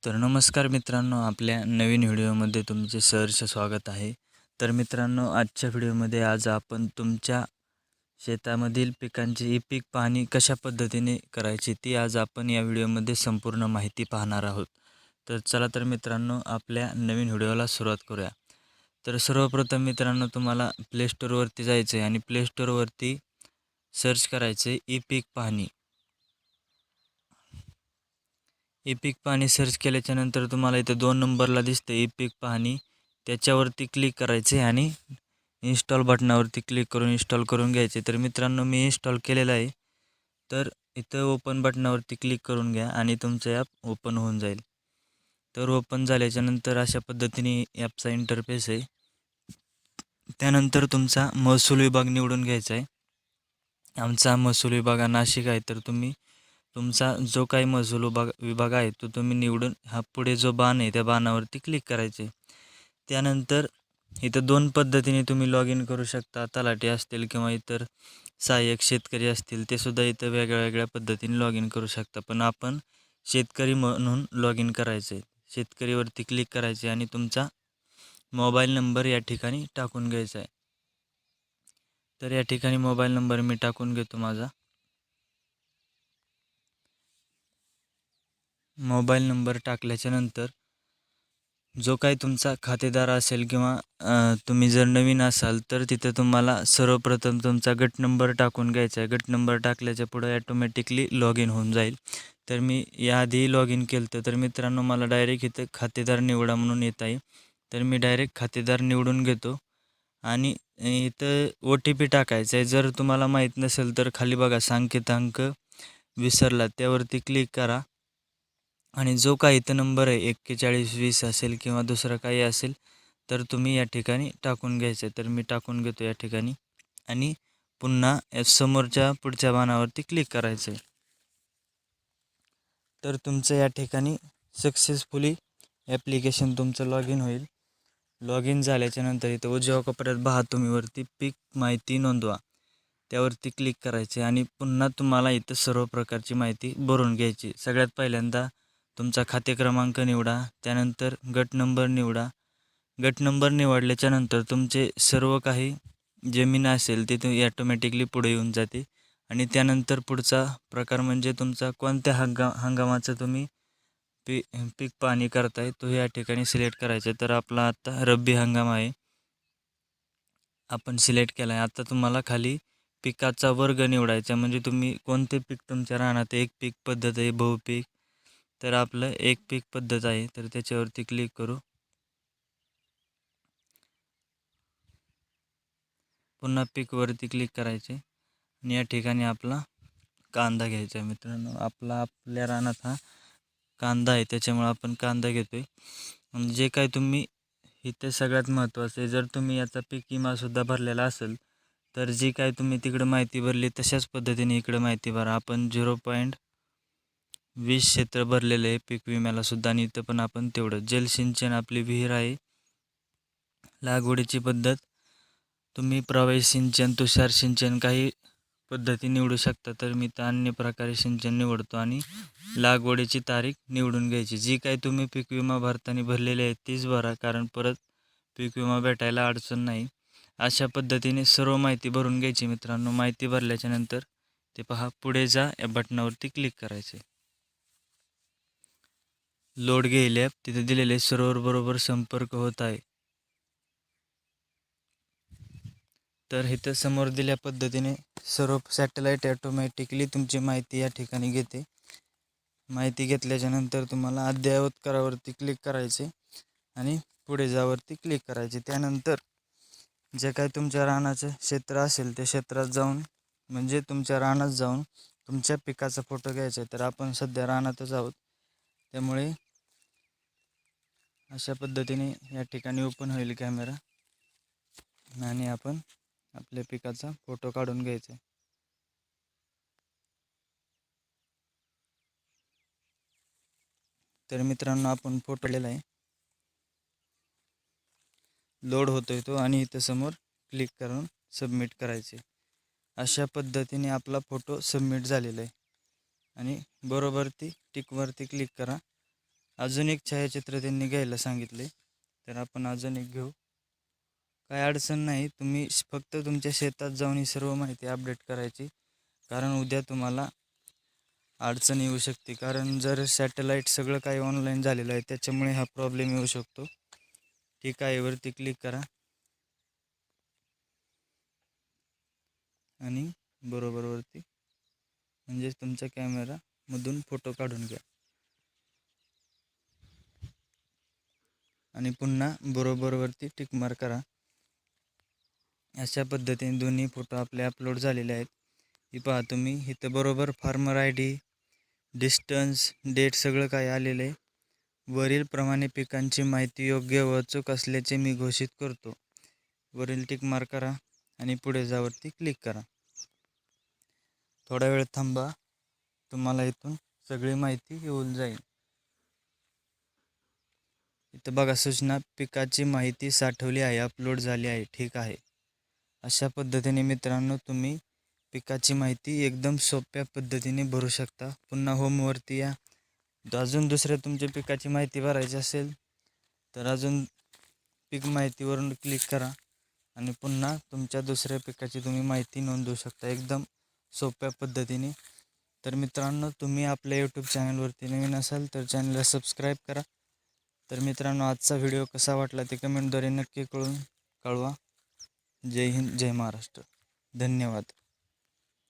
तर नमस्कार मित्रांनो, आपल्या नवीन व्हिडिओमध्ये तुमचे सहर्ष स्वागत आहे. तर मित्रांनो, आजच्या व्हिडिओमध्ये आज आपण तुमच्या शेतामधील पिकांची पीक पाहणी कशा पद्धतीने करायची ती आज आपण या व्हिडिओमध्ये संपूर्ण माहिती पाहणार आहोत. तर चला तर मित्रांनो, आपल्या नवीन व्हिडिओला सुरुवात करूया. तर सर्वप्रथम मित्रांनो, तुम्हाला प्ले स्टोअरवरती जायचं आहे आणि प्ले स्टोअरवरती सर्च करायचं आहे पीक पाहणी. पीक पाहणी सर्च केल्याच्यानंतर तुम्हाला इथं 2 नंबरला दिसतं पीक पाहणी. त्याच्यावरती क्लिक करायचे आणि इन्स्टॉल बटनावरती क्लिक करून इन्स्टॉल करून घ्यायचे. तर मित्रांनो, मी इन्स्टॉल केलेलं आहे. तर इथं ओपन बटनावरती क्लिक करून घ्या आणि तुमचं ॲप ओपन होऊन जाईल. तर ओपन झाल्याच्यानंतर अशा पद्धतीने ॲपचा इंटरफेस आहे. त्यानंतर तुमचा महसूल विभाग निवडून घ्यायचा आहे. आमचा महसूल विभाग नाशिक आहे. तर तुम्ही तुमचा जो काही महसूल विभाग आहे तो तुम्ही निवडून हा पुढे जो बाण आहे त्या बाणावरती क्लिक करायचे. त्यानंतर इथं 2 पद्धतीने तुम्ही लॉग इन करू शकता. तलाठी असतील किंवा इतर सहाय्यक शेतकरी असतील ते सुद्धा इथं वेगळ्या पद्धतीने लॉग इन करू शकता. पण आपण शेतकरी म्हणून लॉग इन करायचे. शेतकरीवरती क्लिक करायचे आणि तुमचा मोबाईल नंबर या ठिकाणी टाकून घ्यायचा आहे. तर या ठिकाणी मोबाईल नंबर मी टाकून घेतो माझा. मोबाईल नंबर टाकल्याच्यानंतर जो काही तुमचा खातेदार असेल किंवा तुम्ही जर नवीन असाल तर तिथे तुम्हाला सर्वप्रथम तुमचा गट नंबर टाकून घ्यायचा आहे. गट नंबर टाकल्याच्या पुढं ॲटोमॅटिकली लॉग इन होऊन जाईल. तर मी याआधी लॉग इन केलं होतं. तर मित्रांनो, मला डायरेक्ट इथं खातेदार निवडा म्हणून येत आहे. तर मी डायरेक्ट खातेदार निवडून घेतो आणि इथं OTP टाकायचा आहे. जर तुम्हाला माहीत नसेल तर खाली बघा सांकेतांक विसरला त्यावरती क्लिक करा आणि जो काही इथं नंबर आहे 4120 असेल किंवा दुसरं काही असेल तर तुम्ही या ठिकाणी टाकून घ्यायचं आहे. तर मी टाकून घेतो या ठिकाणी आणि पुन्हा समोरच्या पुढच्या बाणावरती क्लिक करायचं आहे. तर तुमचं या ठिकाणी सक्सेसफुली ॲप्लिकेशन तुमचं लॉग इन होईल. लॉग इन झाल्याच्यानंतर इथं उजव्या कोपऱ्यात पहा तुम्ही वरती पीक माहिती नोंदवा त्यावरती क्लिक करायचे आणि पुन्हा तुम्हाला इथं सर्व प्रकारची माहिती भरून घ्यायची. सगळ्यात पहिल्यांदा तुमचा खाते क्रमांक निवडा, त्यानंतर गट नंबर निवडा. गट नंबर निवडल्याच्यानंतर तुमचे सर्व काही जमीन असेल ते ॲटोमॅटिकली पुढे येऊन जाते आणि त्यानंतर पुढचा प्रकार म्हणजे तुमचा कोणत्या हंगामाचं तुम्ही पीक पाहणी करताय तो या ठिकाणी सिलेक्ट करायचा. तर आपला आता रब्बी हंगाम आहे, आपण सिलेक्ट केला आहे. आता तुम्हाला खाली पिकाचा वर्ग निवडायचा म्हणजे तुम्ही कोणते पीक तुमच्या रानात एक पीक पद्धत आहे, बहुपीक. तर आपलं एक पीक पद्धत आहे तर त्याच्यावरती क्लिक करू. पुन्हा पीकवरती क्लिक करायचे आणि या ठिकाणी आपला कांदा घ्यायचा आहे. मित्रांनो, आपल्या रानात हा कांदा आहे त्याच्यामुळे आपण कांदा घेतो आहे. आणि जे काही तुम्ही इथे सगळ्यात महत्त्वाचं आहे, जर तुम्ही याचा पीक विमासुद्धा भरलेला असेल तर जी काही तुम्ही तिकडं माहिती भरली तशाच पद्धतीने इकडं माहिती भरा. आपण 0.20 क्षेत्र भरलेलं आहे पीक विम्यालासुद्धा आणि इथं पण आपण तेवढं. जलसिंचन आपली विहीर आहे. लागवडीची पद्धत तुम्ही प्रवाही सिंचन, तुषार सिंचन काही पद्धती निवडू शकता. तर मी तर अन्य प्रकारे सिंचन निवडतो आणि लागवडीची तारीख निवडून घ्यायची. जी काही तुम्ही पीक विमा भरताना भरलेली आहे तीच भरा, कारण परत पीक विमा भेटायला अडचण नाही. अशा पद्धतीने सर्व माहिती भरून घ्यायची मित्रांनो. माहिती भरल्याच्यानंतर ते पहा पुढे जा या बटनावरती क्लिक करायचे. लोड घेईल ॲप तिथे दिलेले सर्व्हर बरोबर संपर्क होत आहे. तर इथं समोर दिल्या पद्धतीने सर्व सॅटेलाईट ॲटोमॅटिकली तुमची माहिती या ठिकाणी घेते. माहिती घेतल्याच्यानंतर तुम्हाला अद्ययावत करावरती क्लिक करायचे आणि पुढे जावरती क्लिक करायचे. त्यानंतर जे काही तुमच्या रानाचं क्षेत्र असेल त्या क्षेत्रात जाऊन म्हणजे तुमच्या रानात जाऊन तुमच्या पिकाचा फोटो घ्यायचा आहे. तर आपण सध्या रानातच आहोत, त्यामुळे अशा पद्धतीने या ठिकाणी ओपन होईल कॅमेरा आणि आपण आपल्या पिकाचा फोटो काढून घ्यायचा आहे. तर मित्रांनो, आपण फोटो लिहिला आहे, लोड होतोय तो आणि इथं समोर क्लिक करून सबमिट करायचे. अशा पद्धतीने आपला फोटो सबमिट झालेला आहे आणि बरोबर ती टिकवरती क्लिक करा अजून एक छायाचित्र त्यांनी घ्यायला सांगितले, तर आपण अजून एक घेऊ. काय अडचण नाही, तुम्ही फक्त तुमच्या शेतात जाऊन ही सर्व माहिती अपडेट करायची, कारण उद्या तुम्हाला अडचण येऊ शकते. कारण जर सॅटेलाईट सगळं काही ऑनलाईन झालेलं आहे त्याच्यामुळे हा प्रॉब्लेम येऊ शकतो. ठीक आहे, वरती क्लिक करा आणि बरोबर वरती म्हणजेच तुमच्या कॅमेरामधून फोटो काढून घ्या आणि पुन्हा बरोबरवरती टिक मार्क करा. अशा पद्धतीने दोन्ही फोटो आपले अपलोड झालेले आहेत. ही पहा तुम्ही, इथं बरोबर farmer I D, distance, date सगळं काय आलेलं आहे. वरील प्रमाणे पिकांची माहिती योग्य व अचूक असल्याचे मी घोषित करतो. वरील टिक मार्क करा आणि पुढे जावरती क्लिक करा. थोडा वेळ थांबा, तुम्हाला इथून सगळी माहिती येऊन जाईल. इथं बघा, सूचना पिकाची माहिती साठवली आहे, अपलोड झाली आहे. ठीक आहे. अशा पद्धतीने मित्रांनो तुम्ही पिकाची माहिती एकदम सोप्या पद्धतीने भरू शकता. पुन्हा होमवरती या. अजून दुसऱ्या तुमच्या पिकाची माहिती भरायची असेल तर अजून पीक माहितीवरून क्लिक करा आणि पुन्हा तुमच्या दुसऱ्या पिकाची तुम्ही माहिती नोंदवू शकता एकदम सोप्या पद्धतीने. तर मित्रांनो, तुम्ही आपल्या यूट्यूब चॅनलवरती नवीन असाल तर चॅनलला सबस्क्राईब करा. तर मित्रांनो, आजचा व्हिडिओ कसा वाटला ते कमेंटद्वारे नक्की कळवा. जय हिंद, जय महाराष्ट्र. धन्यवाद.